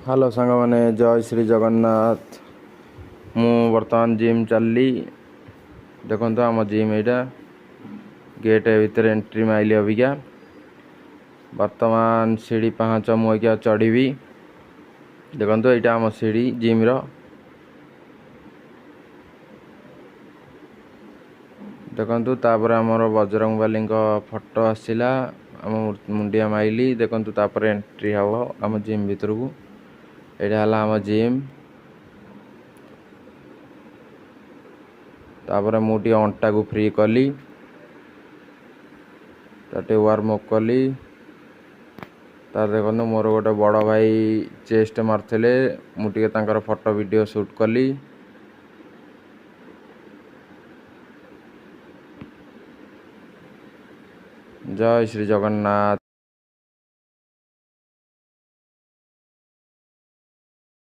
Hello सांग मैंने जय श्री जगन्नाथ। मु बर्तमान जिम चलली देखो आम जिम यहाँ गेट भितर एंट्री माइली अबिका बर्तमान सीढ़ी पाँच मुझे चढ़ी देखो यहाँ आम सीढ़ी जिम देखु तापर आमर बजरंगबाली फोटो आसला आम मुंडिया माइली देखु तापर एंट्री हम आम जिम भितर को यहाँ आम जिम तापर मुझे अंटा को फ्री कली ताटे वार्म अप कली तार देखो मोर गोटे बड़ भाई चेस्ट मारते मुझे फोटो वीडियो शूट कली। जय श्री जगन्नाथ।